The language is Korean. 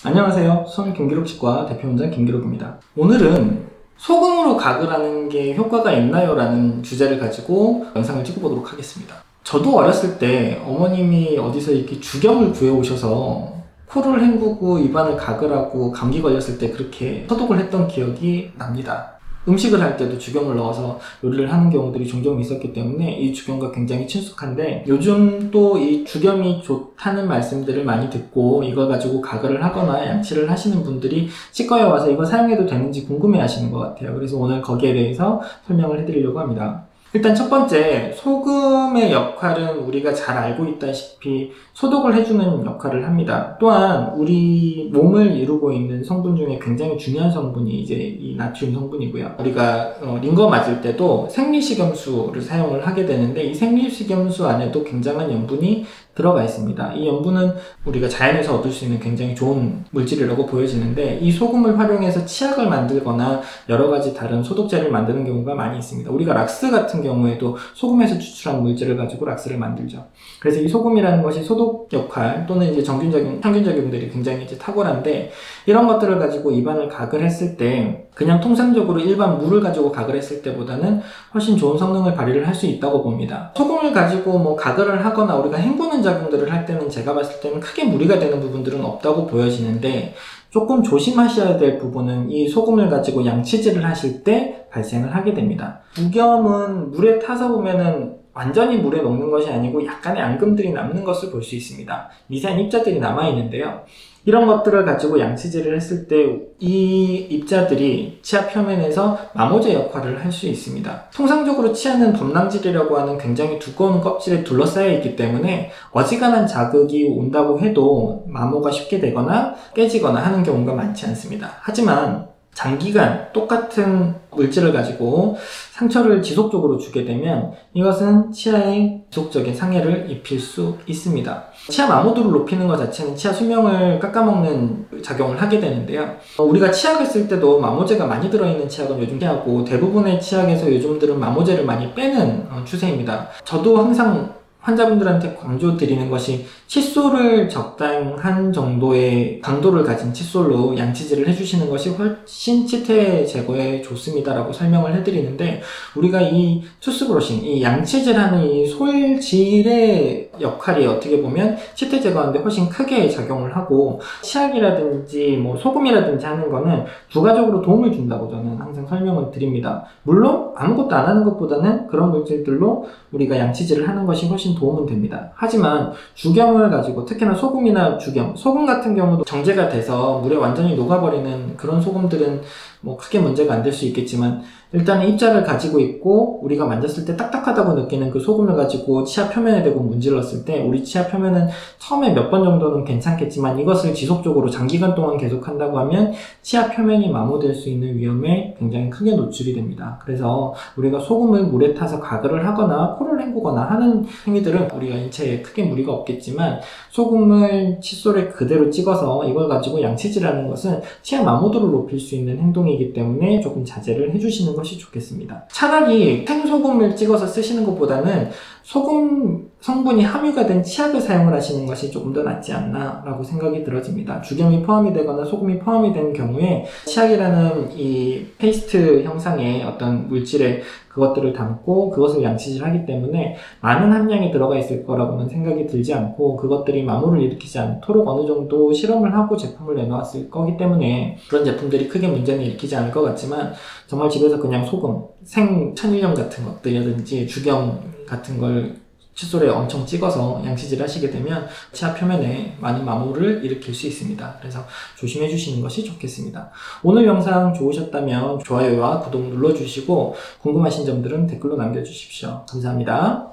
안녕하세요. 손김기록치과 대표원장 김기록입니다. 오늘은 소금으로 각을 하는 게 효과가 있나요? 라는 주제를 가지고 영상을 찍어보도록 하겠습니다. 저도 어렸을 때 어머님이 어디서 이렇게 주겸을 구해오셔서 코를 헹구고 입안을 각을 하고 감기 걸렸을 때 그렇게 소독을 했던 기억이 납니다. 음식을 할 때도 주겸을 넣어서 요리를 하는 경우들이 종종 있었기 때문에 이 주겸과 굉장히 친숙한데, 요즘 또 이 주겸이 좋다는 말씀들을 많이 듣고 이걸 가지고 가글을 하거나 양치를 하시는 분들이 치과에 와서 이거 사용해도 되는지 궁금해 하시는 것 같아요. 그래서 오늘 거기에 대해서 설명을 해드리려고 합니다. 일단 첫 번째, 소금의 역할은 우리가 잘 알고 있다시피 소독을 해주는 역할을 합니다. 또한 우리 몸을 이루고 있는 성분 중에 굉장히 중요한 성분이 이제 이 나트륨 성분이고요. 우리가 링거 맞을 때도 생리식염수를 사용을 하게 되는데, 이 생리식염수 안에도 굉장한 염분이 들어가 있습니다. 이 염분은 우리가 자연에서 얻을 수 있는 굉장히 좋은 물질이라고 보여지는데, 이 소금을 활용해서 치약을 만들거나 여러 가지 다른 소독제를 만드는 경우가 많이 있습니다. 우리가 락스 같은 경우에도 소금에서 추출한 물질을 가지고 락스를 만들죠. 그래서 이 소금이라는 것이 소독 역할 또는 이제 평균적용들이 굉장히 이제 탁월한데, 이런 것들을 가지고 입안을 각을 했을 때 그냥 통상적으로 일반 물을 가지고 각을 했을 때보다는 훨씬 좋은 성능을 발휘를 할 수 있다고 봅니다. 소금을 가지고 뭐 가글을 하거나 우리가 헹구는 작용들을 할 때는 제가 봤을 때는 크게 무리가 되는 부분들은 없다고 보여지는데, 조금 조심하셔야 될 부분은 이 소금을 가지고 양치질을 하실 때 발생을 하게 됩니다. 주겸은 물에 타서 보면은 완전히 물에 녹는 것이 아니고 약간의 앙금들이 남는 것을 볼 수 있습니다. 미세한 입자들이 남아있는데요. 이런 것들을 가지고 양치질을 했을 때 이 입자들이 치아 표면에서 마모제 역할을 할 수 있습니다. 통상적으로 치아는 범랑질이라고 하는 굉장히 두꺼운 껍질에 둘러싸여 있기 때문에 어지간한 자극이 온다고 해도 마모가 쉽게 되거나 깨지거나 하는 경우가 많지 않습니다. 하지만 장기간 똑같은 물질을 가지고 상처를 지속적으로 주게 되면 이것은 치아에 지속적인 상해를 입힐 수 있습니다. 치아 마모도를 높이는 것 자체는 치아 수명을 깎아먹는 작용을 하게 되는데요. 우리가 치약을 쓸 때도 마모제가 많이 들어있는 치약은 요즘 피하고, 대부분의 치약에서 요즘들은 마모제를 많이 빼는 추세입니다. 저도 항상 환자분들한테 강조드리는 것이 칫솔을 적당한 정도의 강도를 가진 칫솔로 양치질을 해주시는 것이 훨씬 치태 제거에 좋습니다라고 설명을 해드리는데, 우리가 이 투스브러싱, 이 양치질하는 이 솔질의 역할이 어떻게 보면 치태 제거하는데 훨씬 크게 작용을 하고, 치약이라든지 뭐 소금이라든지 하는 거는 부가적으로 도움을 준다고 저는 항상 설명을 드립니다. 물론 아무것도 안 하는 것보다는 그런 물질들로 우리가 양치질을 하는 것이 훨씬 도움은 됩니다. 하지만 주겸을 가지고, 특히나 소금이나 주겸, 소금 같은 경우도 정제가 돼서 물에 완전히 녹아버리는 그런 소금들은 뭐 크게 문제가 안 될 수 있겠지만, 일단 입자를 가지고 있고 우리가 만졌을 때 딱딱하다고 느끼는 그 소금을 가지고 치아 표면에 대고 문질렀을 때 우리 치아 표면은 처음에 몇 번 정도는 괜찮겠지만, 이것을 지속적으로 장기간 동안 계속한다고 하면 치아 표면이 마모될 수 있는 위험에 굉장히 크게 노출이 됩니다. 그래서 우리가 소금을 물에 타서 가글을 하거나 코를 헹구거나 하는 행위들은 우리가 인체에 크게 무리가 없겠지만, 소금을 칫솔에 그대로 찍어서 이걸 가지고 양치질하는 것은 치아 마모도를 높일 수 있는 행동이기 때문에 조금 자제를 해주시는 것이 좋겠습니다. 차라리 생소금을 찍어서 쓰시는 것보다는 소금 성분이 함유가 된 치약을 사용을 하시는 것이 조금 더 낫지 않나 라고 생각이 들어집니다. 주겸이 포함이 되거나 소금이 포함이 된 경우에 치약이라는 이 페이스트 형상의 어떤 물질에 그것들을 담고 그것을 양치질 하기 때문에 많은 함량이 들어가 있을 거라고는 생각이 들지 않고, 그것들이 마모를 일으키지 않도록 어느 정도 실험을 하고 제품을 내놓았을 거기 때문에 그런 제품들이 크게 문제는 일으키지 않을 것 같지만, 정말 집에서 그냥 소금, 생천일염 같은 것들이라든지 주겸 같은 걸 칫솔에 엄청 찍어서 양치질 하시게 되면 치아 표면에 많은 마모를 일으킬 수 있습니다. 그래서 조심해 주시는 것이 좋겠습니다. 오늘 영상 좋으셨다면 좋아요와 구독 눌러주시고, 궁금하신 점들은 댓글로 남겨주십시오. 감사합니다.